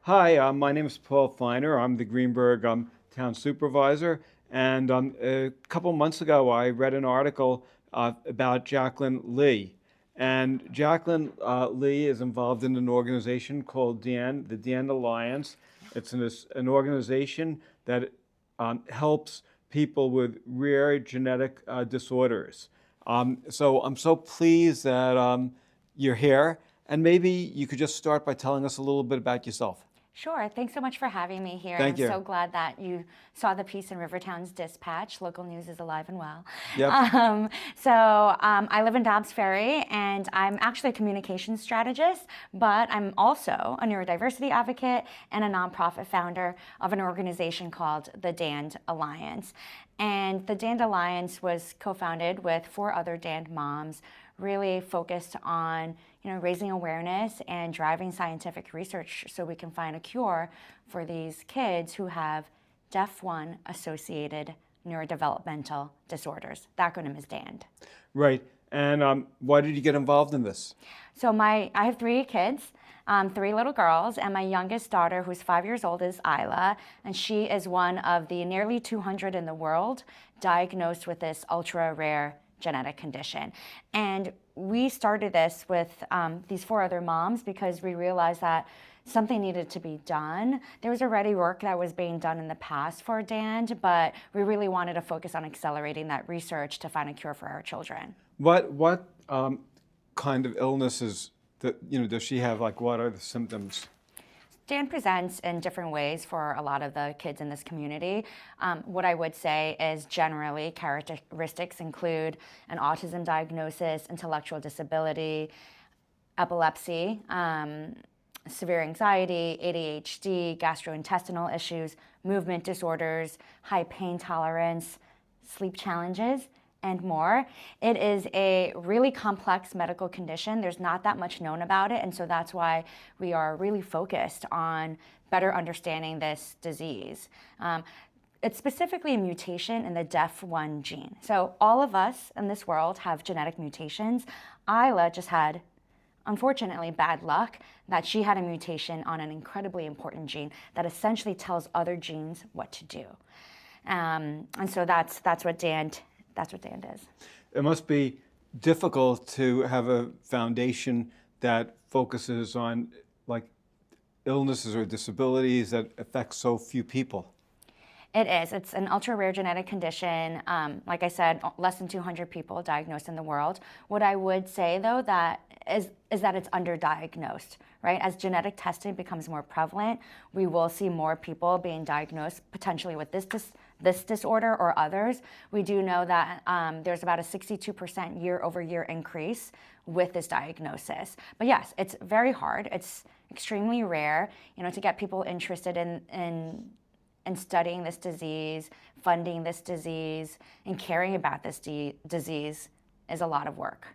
Hi, my name is Paul Feiner. I'm the Greenburgh Town Supervisor. And a couple months ago, I read an article about Jacalyn Lee. And Jacalyn Lee is involved in an organization called the DAN Alliance. It's an organization that helps people with rare genetic disorders. So I'm so pleased that you're here. And maybe you could just start by telling us a little bit about yourself. Sure. Thanks so much for having me here. Thank you. I'm so glad that you saw the piece in Rivertown's Dispatch. Local news is alive and well. Yep. I live in Dobbs Ferry, and I'm actually a communications strategist, but I'm also a neurodiversity advocate and a nonprofit founder of an organization called the DAN Alliance. And the DAN Alliance was co-founded with 4 other DAN moms, really focused on raising awareness and driving scientific research so we can find a cure for these kids who have DEF1 associated neurodevelopmental disorders. The acronym is DAN. Right. And why did you get involved in this? So I have 3 kids, 3 little girls, and my youngest daughter, who's 5 years old, is Isla, and she is one of the nearly 200 in the world diagnosed with this ultra-rare genetic condition. And we started this with these 4 other moms because we realized that something needed to be done. There was already work that was being done in the past for DAN, but we really wanted to focus on accelerating that research to find a cure for our children. What kind of illnesses does she have? Like, what are the symptoms? DAN presents in different ways for a lot of the kids in this community. What I would say is generally characteristics include an autism diagnosis, intellectual disability, epilepsy, severe anxiety, ADHD, gastrointestinal issues, movement disorders, high pain tolerance, sleep challenges, and more. It is a really complex medical condition. There's not that much known about it, and so that's why we are really focused on better understanding this disease. It's specifically a mutation in the DEF1 gene. So all of us in this world have genetic mutations. Isla just had, unfortunately, bad luck that she had a mutation on an incredibly important gene that essentially tells other genes what to do. And so that's what DAN is. It must be difficult to have a foundation that focuses on illnesses or disabilities that affect so few people. It is. It's an ultra-rare genetic condition. Like I said, less than 200 people diagnosed in the world. What I would say, though, is that it's underdiagnosed, right? As genetic testing becomes more prevalent, we will see more people being diagnosed potentially with this disorder or others. We do know that there's about a 62% year-over-year increase with this diagnosis. But yes, it's very hard. It's extremely rare, to get people interested in studying this disease, funding this disease, and caring about this disease is a lot of work.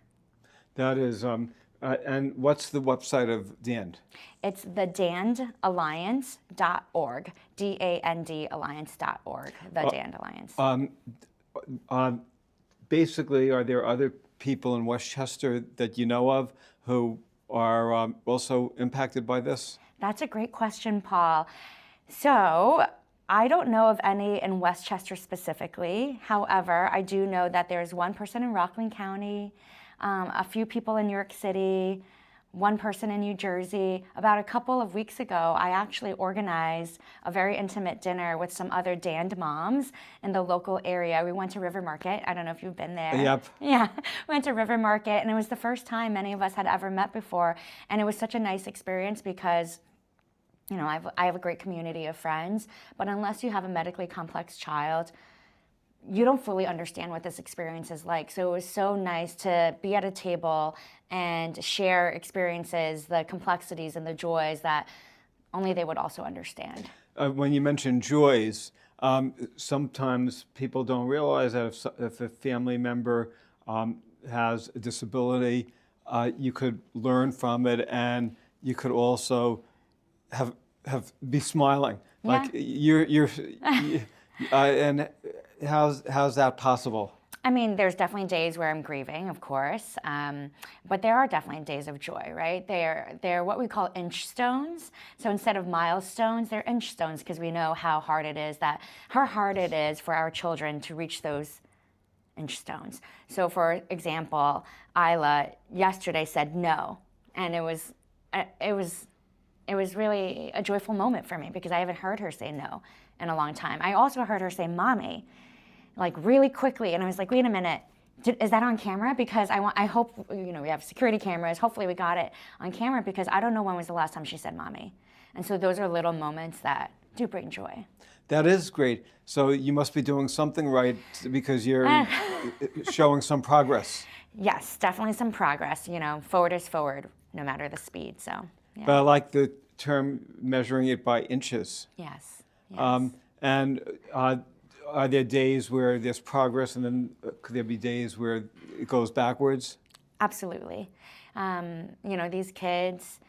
That is, and what's the website of DAN? It's the dandalliance.org, DAND alliance.org, the DAN Alliance. Basically, are there other people in Westchester that you know of who are also impacted by this? That's a great question, Paul. So I don't know of any in Westchester specifically. However, I do know that there's one person in Rockland County, a few people in New York City, one person in New Jersey. About a couple of weeks ago, I actually organized a very intimate dinner with some other DAN moms in the local area. We went to River Market. I don't know if you've been there. Yep. Yeah, went to River Market, and it was the first time many of us had ever met before. And it was such a nice experience because I have a great community of friends, but unless you have a medically complex child, you don't fully understand what this experience is like. So it was so nice to be at a table and share experiences, the complexities and the joys that only they would also understand. When you mention joys, sometimes people don't realize that if a family member has a disability, you could learn from it, and you could also be smiling. Yeah. Like and how's that possible? I mean, there's definitely days where I'm grieving, of course, but there are definitely days of joy, right? They're what we call inch stones. So instead of milestones, they're inch stones because we know how hard it is for our children to reach those inch stones. So for example, Isla yesterday said no, and it was really a joyful moment for me because I haven't heard her say no in a long time. I also heard her say mommy, like really quickly, and I was like, wait a minute, is that on camera? Because I hope, we have security cameras, hopefully we got it on camera because I don't know when was the last time she said mommy. And so those are little moments that do bring joy. That is great. So you must be doing something right because you're showing some progress. Yes, definitely some progress. Forward is forward, no matter the speed. So, yeah. But I like the term measuring it by inches. Yes. And are there days where there's progress, and then could there be days where it goes backwards? Absolutely. These kids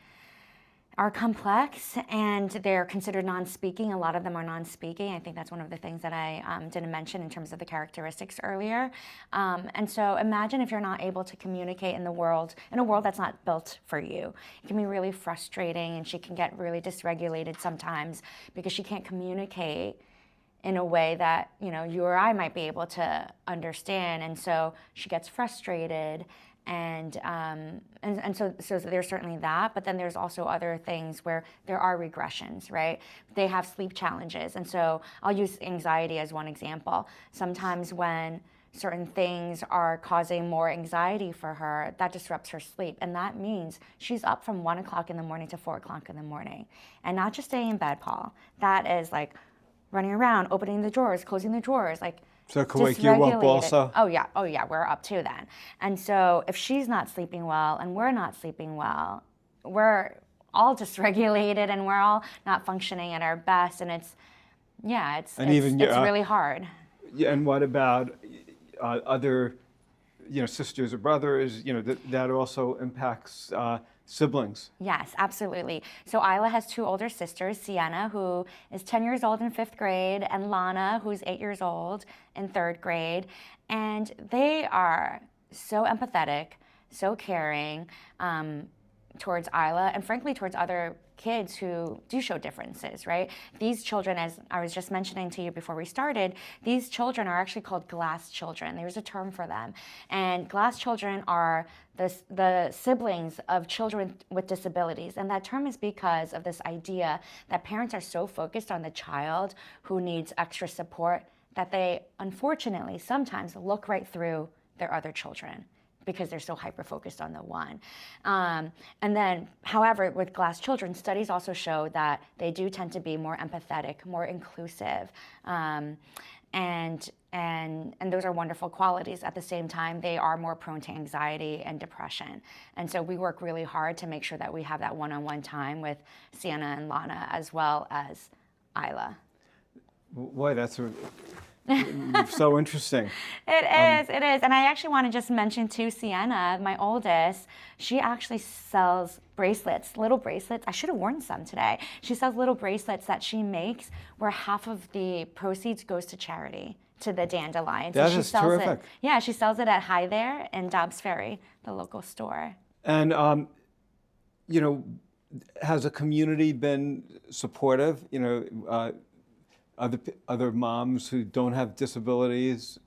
are complex and they're considered non-speaking. A lot of them are non-speaking. I think that's one of the things that I didn't mention in terms of the characteristics earlier. And so imagine if you're not able to communicate in a world that's not built for you. It can be really frustrating, and she can get really dysregulated sometimes because she can't communicate in a way that you or I might be able to understand, and so she gets frustrated, and so there's certainly that. But then there's also other things where there are regressions, right? They have sleep challenges, and so I'll use anxiety as one example. Sometimes when certain things are causing more anxiety for her, that disrupts her sleep, and that means she's up from 1 o'clock in the morning to 4 o'clock in the morning, and not just staying in bed, Paul. That is like running around, opening the drawers, closing the drawers, like so it could wake you up also? Oh yeah, we're up too then. And so if she's not sleeping well and we're not sleeping well, we're all dysregulated and we're all not functioning at our best, and it's really hard. Yeah, and what about other, sisters or brothers? That also impacts siblings. Yes, absolutely. So Isla has 2 older sisters, Sienna, who is 10 years old in 5th grade, and Lana, who's 8 years old in 3rd grade. And they are so empathetic, so caring towards Isla, and frankly towards other kids who do show differences, right? These children, as I was just mentioning to you before we started, these children are actually called glass children. There's a term for them. And glass children are the siblings of children with disabilities. And that term is because of this idea that parents are so focused on the child who needs extra support that they unfortunately sometimes look right through their other children, because they're so hyper-focused on the one. And then, however, with glass children, studies also show that they do tend to be more empathetic, more inclusive, and those are wonderful qualities. At the same time, they are more prone to anxiety and depression. And so we work really hard to make sure that we have that one-on-one time with Sienna and Lana, as well as Isla. Boy, that's so interesting. It is. And I actually want to just mention too, Sienna, my oldest, she actually sells bracelets, little bracelets. I should have worn some today. She sells little bracelets that she makes where half of the proceeds goes to charity, to the Dandelions. That is terrific. Yeah, she sells it at Hi There in Dobbs Ferry, the local store. And, has the community been supportive? Other moms who don't have disabilities,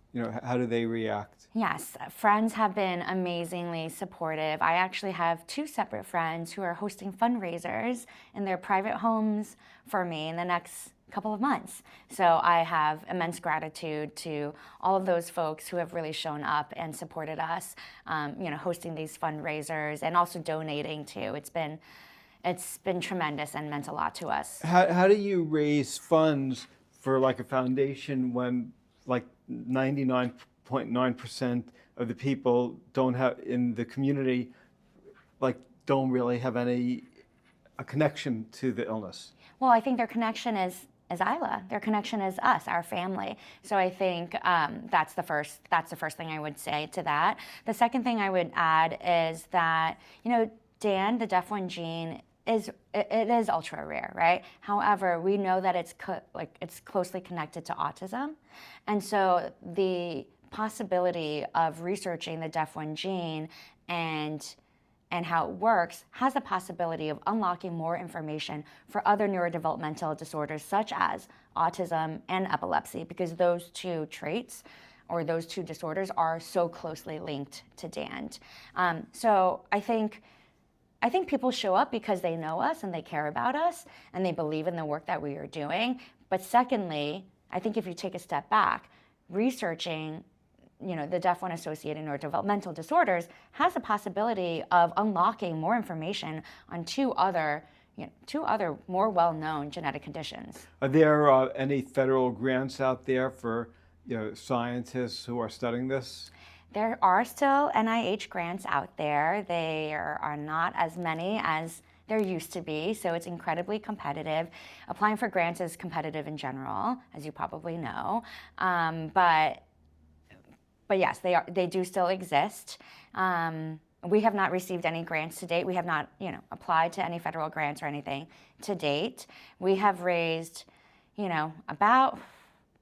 how do they react? Yes, friends have been amazingly supportive. I actually have 2 separate friends who are hosting fundraisers in their private homes for me in the next couple of months. So I have immense gratitude to all of those folks who have really shown up and supported us, hosting these fundraisers and also donating too. It's been tremendous and meant a lot to us. How do you raise funds for like a foundation when like 99.9% of the people in the community don't really have a connection to the illness? Well, I think their connection is Isla. Their connection is us, our family. So I think that's the first thing I would say to that. The second thing I would add is that Dan, the deaf one gene, it is ultra rare, right? However, we know that it's closely connected to autism, and so the possibility of researching the DEF1 gene and how it works has the possibility of unlocking more information for other neurodevelopmental disorders such as autism and epilepsy, because those two traits or those two disorders are so closely linked to DAND. So I think people show up because they know us and they care about us and they believe in the work that we are doing. But secondly, I think if you take a step back, researching the DEF1 associated neurodevelopmental disorders has the possibility of unlocking more information on two other more well-known genetic conditions. Are there any federal grants out there for scientists who are studying this? There are still NIH grants out there. There are not as many as there used to be, so it's incredibly competitive. Applying for grants is competitive in general, as you probably know, but yes, they do still exist. We have not received any grants to date. We have not, applied to any federal grants or anything to date. We have raised, about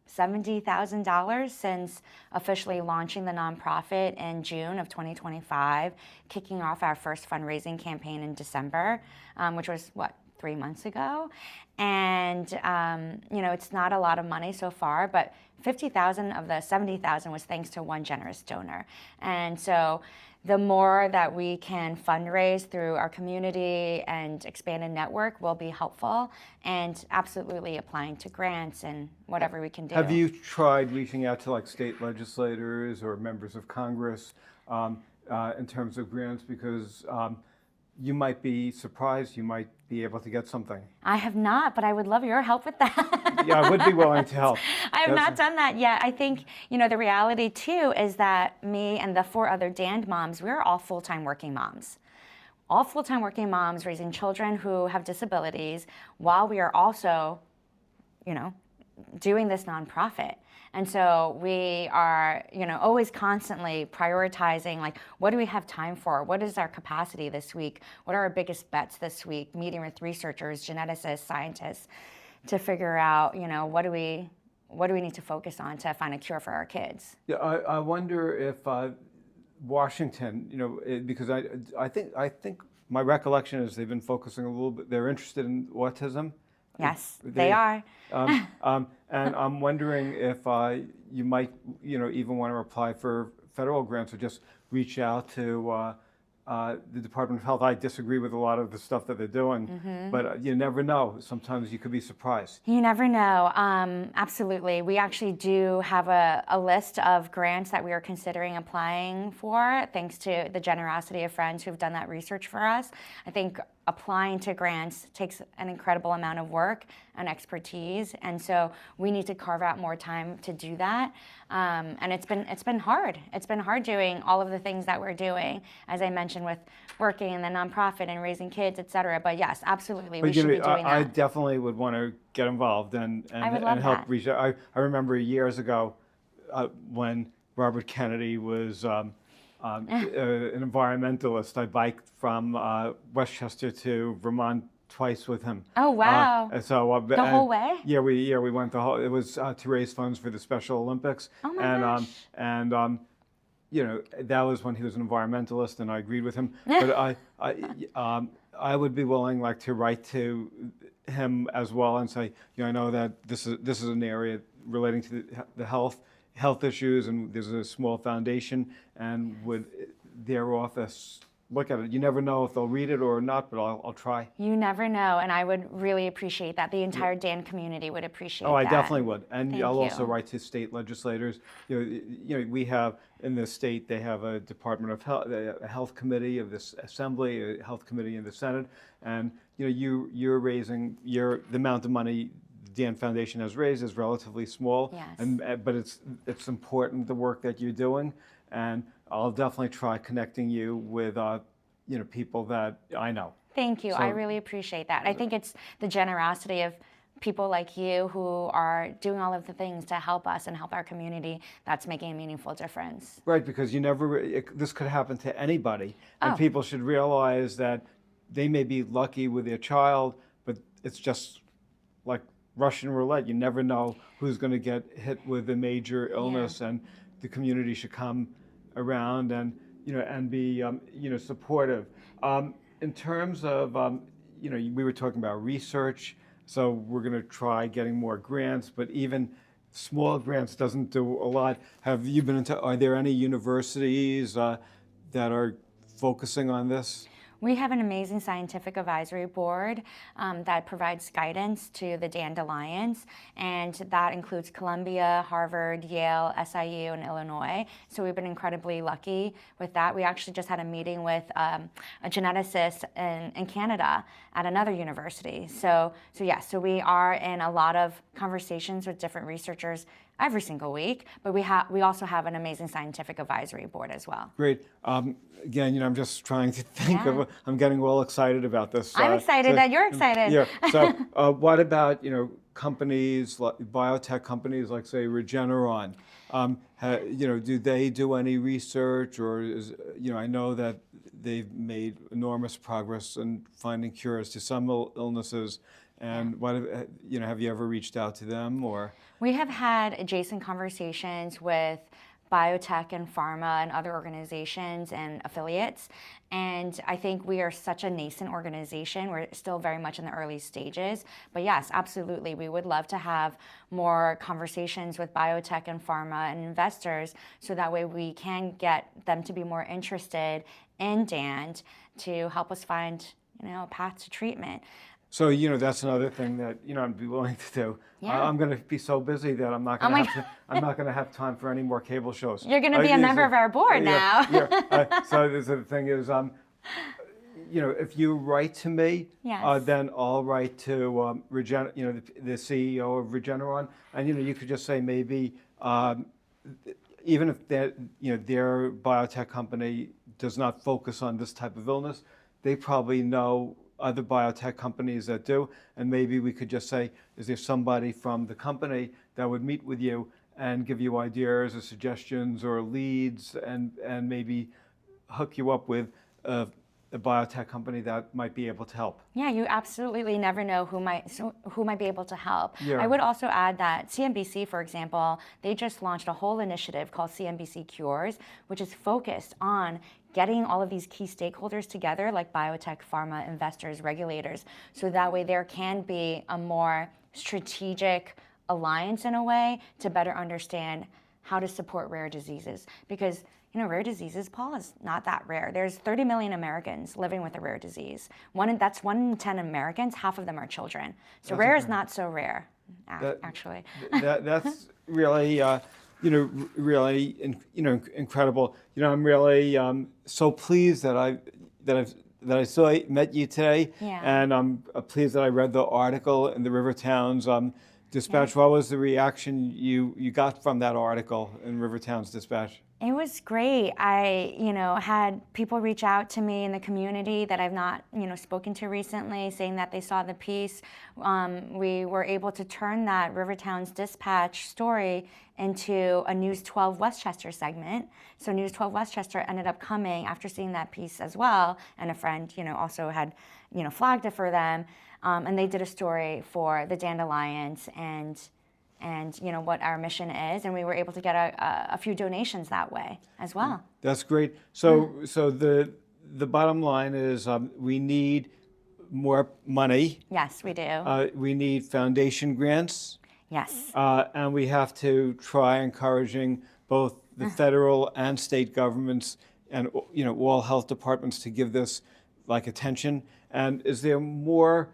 $70,000 since officially launching the nonprofit in June of 2025, kicking off our first fundraising campaign in December, which was 3 months ago. And it's not a lot of money so far, but 50,000 of the 70,000 was thanks to one generous donor. And so the more that we can fundraise through our community and expanded network will be helpful, and absolutely applying to grants and whatever we can do. Have you tried reaching out to state legislators or members of Congress in terms of grants? Because you might be surprised, you might be able to get something. I have not, but I would love your help with that. Yeah, I would be willing to help. I have not done that yet. I think, the reality too is that me and the 4 other DAND moms, we're all full-time working moms. All full-time working moms raising children who have disabilities while we are also, doing this nonprofit. And so we are, always constantly prioritizing, what do we have time for? What is our capacity this week? What are our biggest bets this week? Meeting with researchers, geneticists, scientists to figure out, what do we need to focus on to find a cure for our kids? Yeah, I wonder if Washington, because I think my recollection is they've been focusing a little bit, they're interested in autism. Yes, they are. And I'm wondering if you might, even want to apply for federal grants or just reach out to the Department of Health. I disagree with a lot of the stuff that they're doing, but you never know. Sometimes you could be surprised. You never know. Absolutely. We actually do have a list of grants that we are considering applying for, thanks to the generosity of friends who've done that research for us. I think applying to grants takes an incredible amount of work and expertise, and so we need to carve out more time to do that. And it's been hard. It's been hard doing all of the things that we're doing, as I mentioned, with working in the nonprofit and raising kids, et cetera. But yes, absolutely, we should be doing that. I definitely would want to get involved and help reach out. I remember years ago when Robert Kennedy was an environmentalist. I biked from Westchester to Vermont twice with him. Oh wow! The whole way? Yeah, we went the whole. It was to raise funds for the Special Olympics. Oh my gosh! And that was when he was an environmentalist, and I agreed with him. But I would be willing to write to him as well and say, I know that this is an area relating to the health issues, and there's a small foundation, and would their office look at it? You never know if they'll read it or not, but I'll try. You never know, and I would really appreciate that. The entire DAN community would appreciate that. Oh, I definitely would, and Thank I'll you. also write to state legislators. We have in the state, they have a Department of Health, a health committee of this assembly, a health committee in the Senate, and you're raising the amount of money the DAN Foundation has raised is relatively small, yes. But it's important, the work that you're doing, and I'll definitely try connecting you with people that I know. Thank you. So, I really appreciate that. I think it's the generosity of people like you who are doing all of the things to help us and help our community that's making a meaningful difference. Right, because this could happen to anybody, and people should realize that they may be lucky with their child, but it's just like Russian roulette. You never know who's going to get hit with a major illness, and the community should come around and and be supportive. In terms of we were talking about research, so we're going to try getting more grants, but even small grants doesn't do a lot. Have you been into? Are there any universities that are focusing on this? We have an amazing scientific advisory board that provides guidance to the Dandelions, and that includes Columbia, Harvard, Yale, SIU, and Illinois. So we've been incredibly lucky with that. We actually just had a meeting with a geneticist in Canada at another university. So we are in a lot of conversations with different researchers every single week, but we also have an amazing scientific advisory board as well. Great. Again, I'm just trying to think of. I'm getting all excited about this. I'm excited that you're excited. Yeah. So, what about companies like biotech companies like say Regeneron? Do they do any research, or I know that they've made enormous progress in finding cures to some illnesses. And what have you ever reached out to them or? We have had adjacent conversations with biotech and pharma and other organizations and affiliates. And I think we are such a nascent organization. We're still very much in the early stages. But yes, absolutely. We would love to have more conversations with biotech and pharma and investors so that way we can get them to be more interested in DAND to help us find a path to treatment. So, that's another thing that, I'd be willing to do. Yeah. I'm going to be so busy that I'm not going to have time for any more cable shows. You're going to be a member of our board now. So the thing is, if you write to me, yes. Then I'll write to the CEO of Regeneron, and you could just say maybe even if their biotech company does not focus on this type of illness, they probably know other biotech companies that do, and maybe we could just say, is there somebody from the company that would meet with you and give you ideas or suggestions or leads and maybe hook you up with a biotech company that might be able to help? Yeah, you absolutely never know who might be able to help. Yeah. I would also add that CNBC, for example, they just launched a whole initiative called CNBC Cures, which is focused on getting all of these key stakeholders together, like biotech, pharma, investors, regulators, so that way there can be a more strategic alliance in a way to better understand how to support rare diseases. Because rare diseases, Paul, is not that rare. There's 30 million Americans living with a rare disease. That's 1 in 10 Americans, half of them are children. So rare is not so rare, actually. That's really, really, incredible. I'm really so pleased that I met you today, and I'm pleased that I read the article in the River Towns Dispatch. What was the reaction you got from that article in River Towns Dispatch? It was great. I, had people reach out to me in the community that I've not, spoken to recently, saying that they saw the piece. We were able to turn that River Towns Dispatch story into a News 12 Westchester segment. So News 12 Westchester ended up coming after seeing that piece as well, and a friend, also had, flagged it for them, and they did a story for the Dandelions and what our mission is, and we were able to get a few donations that way as well. That's great. So the bottom line is we need more money. Yes, we do. We need foundation grants. Yes. And we have to try encouraging both the federal and state governments and all health departments to give this attention. And is there more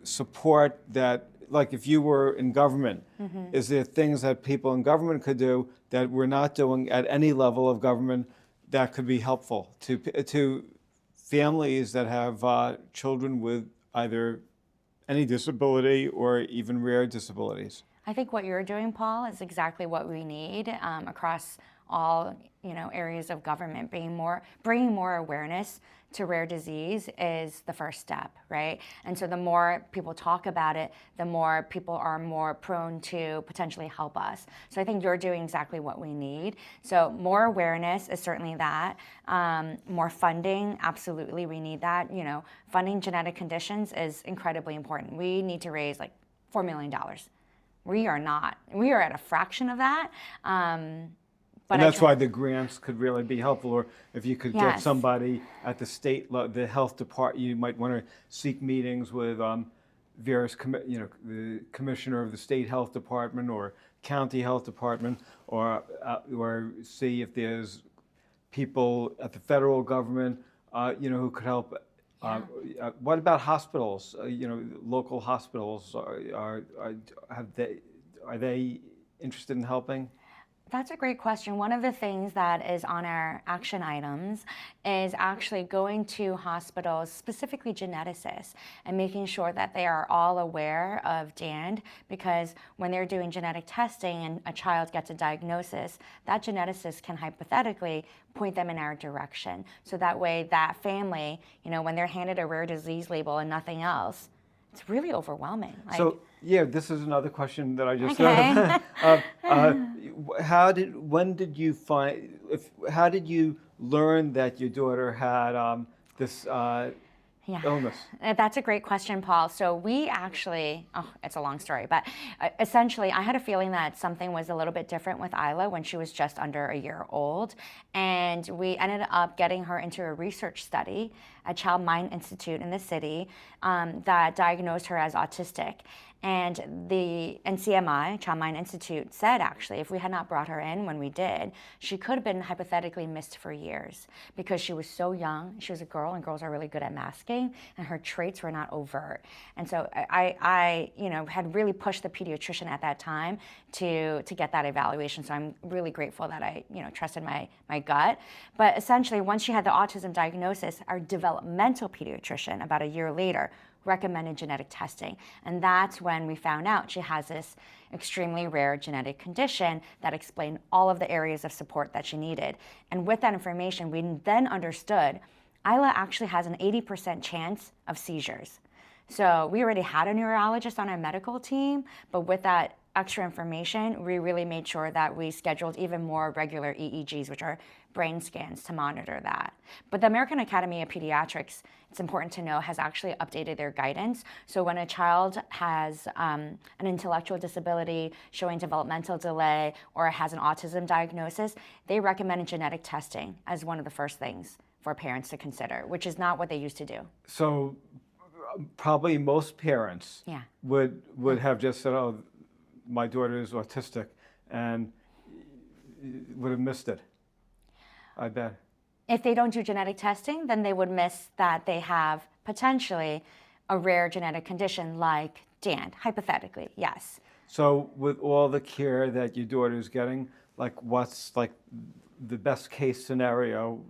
support that? Like if you were in government, is there things that people in government could do that we're not doing at any level of government that could be helpful to families that have children with either any disability or even rare disabilities? I think what you're doing, Paul, is exactly what we need across all areas of government. Bringing more awareness to rare disease is the first step, right? And so the more people talk about it, the more people are more prone to potentially help us. So I think you're doing exactly what we need. So more awareness is certainly that. More funding, absolutely, we need that. Funding genetic conditions is incredibly important. We need to raise $4 million. We are at a fraction of that. But And that's why the grants could really be helpful, or if you could get Yes. somebody at the the health department, you might want to seek meetings with various, the commissioner of the state health department or county health department, or see if there's people at the federal government, who could help. What about hospitals? Local hospitals are they interested in helping? That's a great question. One of the things that is on our action items is actually going to hospitals, specifically geneticists, and making sure that they are all aware of DAND, because when they're doing genetic testing and a child gets a diagnosis, that geneticist can hypothetically point them in our direction. So that way that family, when they're handed a rare disease label and nothing else, it's really overwhelming. This is another question that I just Okay. how did you learn that your daughter had this illness? That's a great question, Paul. So we actually, it's a long story, but essentially I had a feeling that something was a little bit different with Isla when she was just under a year old. And we ended up getting her into a research study at Child Mind Institute in the city that diagnosed her as autistic. And the NCMI, Child Mind Institute, said actually, if we had not brought her in when we did, she could have been hypothetically missed for years because she was so young. She was a girl, and girls are really good at masking, and her traits were not overt. And so I had really pushed the pediatrician at that time to get that evaluation. So I'm really grateful that I, trusted my gut. But essentially, once she had the autism diagnosis, our developmental pediatrician, about a year later, recommended genetic testing. And that's when we found out she has this extremely rare genetic condition that explained all of the areas of support that she needed. And with that information, we then understood Isla actually has an 80% chance of seizures. So we already had a neurologist on our medical team, but with that extra information, we really made sure that we scheduled even more regular EEGs, which are brain scans, to monitor that. But the American Academy of Pediatrics, it's important to know, has actually updated their guidance. So when a child has an intellectual disability showing developmental delay or has an autism diagnosis, they recommend genetic testing as one of the first things for parents to consider, which is not what they used to do. So probably most parents would have just said, oh, my daughter is autistic, and would have missed it, I bet. If they don't do genetic testing, then they would miss that they have potentially a rare genetic condition like DAND, hypothetically, yes. So with all the care that your daughter is getting, what's the best case scenario?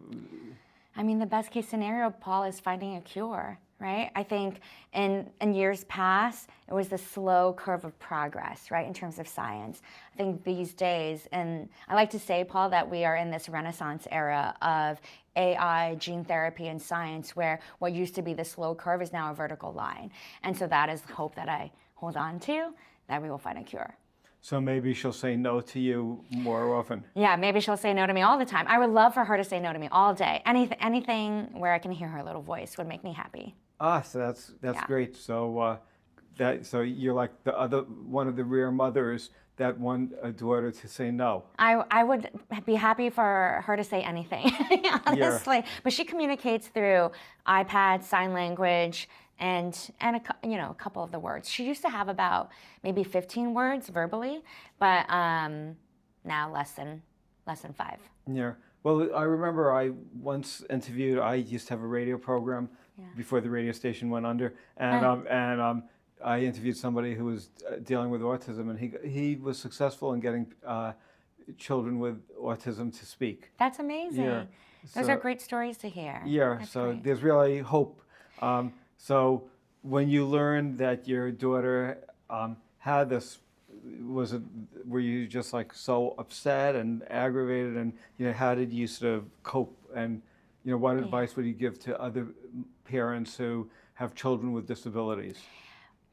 I mean, the best case scenario, Paul, is finding a cure, right? I think in years past, it was the slow curve of progress, right, in terms of science. I think these days, and I like to say, Paul, that we are in this renaissance era of AI, gene therapy, and science, where what used to be the slow curve is now a vertical line. And so that is the hope that I hold on to, that we will find a cure. So maybe she'll say no to you more often. Yeah, maybe she'll say no to me all the time. I would love for her to say no to me all day. Anything where I can hear her little voice would make me happy. So that's great. So so you're like the other one of the rare mothers that want a daughter to say no. I would be happy for her to say anything, honestly. Yeah. But she communicates through iPad, sign language, and a couple of the words. She used to have about maybe 15 words verbally, but now less than 5. Yeah. Well, I remember I once interviewed. I used to have a radio program before the radio station went under, and I interviewed somebody who was dealing with autism, and he was successful in getting children with autism to speak. That's amazing. Yeah. Those are great stories to hear. Yeah. That's so great. There's really hope. So when you learned that your daughter had this, were you just so upset and aggravated, and how did you sort of cope, and what advice would you give to other parents who have children with disabilities?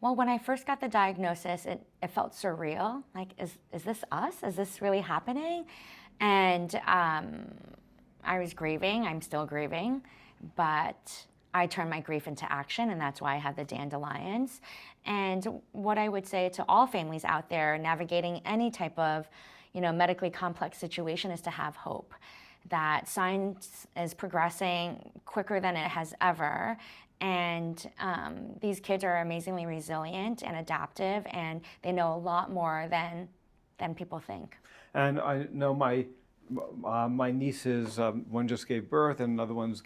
Well, when I first got the diagnosis, it felt surreal. Like, is this us? Is this really happening? And I was grieving. I'm still grieving, but I turned my grief into action, and that's why I have the DAND Alliance. And what I would say to all families out there navigating any type of, medically complex situation is to have hope, that science is progressing quicker than it has ever. And these kids are amazingly resilient and adaptive, and they know a lot more than people think. And I know my nieces, one just gave birth, and another one's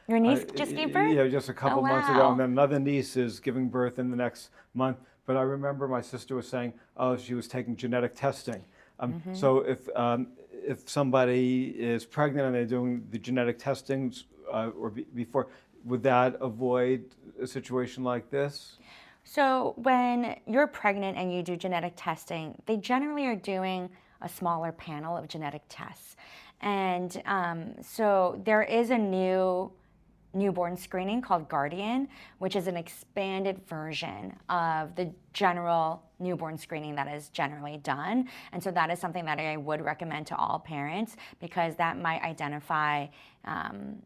Your niece just gave birth? Yeah, just a couple months ago, and then another niece is giving birth in the next month. But I remember my sister was saying, oh, she was taking genetic testing. So if somebody is pregnant and they're doing the genetic testings before, would that avoid a situation like this? So when you're pregnant and you do genetic testing, they generally are doing a smaller panel of genetic tests. And so there is a new newborn screening called Guardian, which is an expanded version of the general newborn screening that is generally done. And so that is something that I would recommend to all parents, because that might identify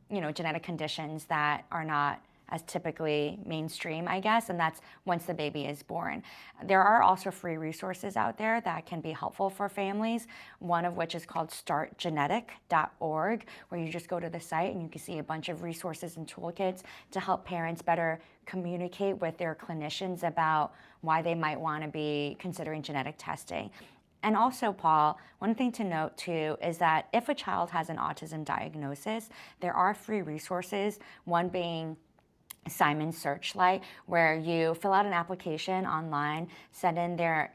genetic conditions that are not as typically mainstream, I guess, and that's once the baby is born. There are also free resources out there that can be helpful for families, one of which is called startgenetic.org, where you just go to the site and you can see a bunch of resources and toolkits to help parents better communicate with their clinicians about why they might want to be considering genetic testing. And also, Paul, one thing to note too is that if a child has an autism diagnosis, there are free resources, one being Simon Searchlight, where you fill out an application online, send in your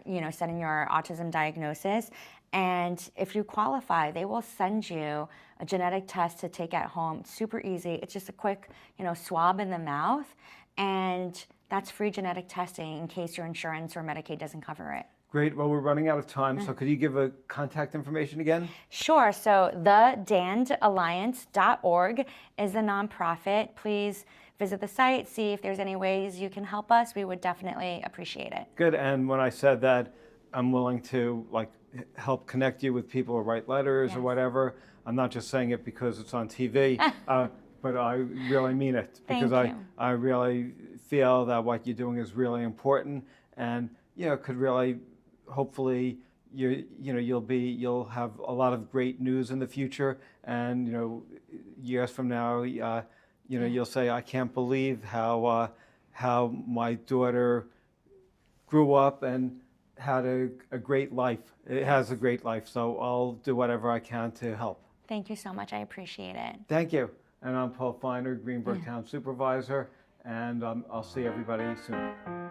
autism diagnosis, and if you qualify, they will send you a genetic test to take at home. It's super easy. It's just a quick, swab in the mouth, and that's free genetic testing in case your insurance or Medicaid doesn't cover it. Great. Well, we're running out of time, so could you give a contact information again? Sure. So thedandalliance.org is the nonprofit. Please visit the site, see if there's any ways you can help us. We would definitely appreciate it. Good. And when I said that I'm willing to help connect you with people or write letters or whatever, I'm not just saying it because it's on TV, but I really mean it, because I really feel that what you're doing is really important, and could really, hopefully, you'll have a lot of great news in the future, and years from now, you'll say, I can't believe how my daughter grew up and had a great life. It has a great life, so I'll do whatever I can to help. Thank you so much. I appreciate it. Thank you. And I'm Paul Feiner, Greenburgh Town Supervisor, and I'll see everybody soon.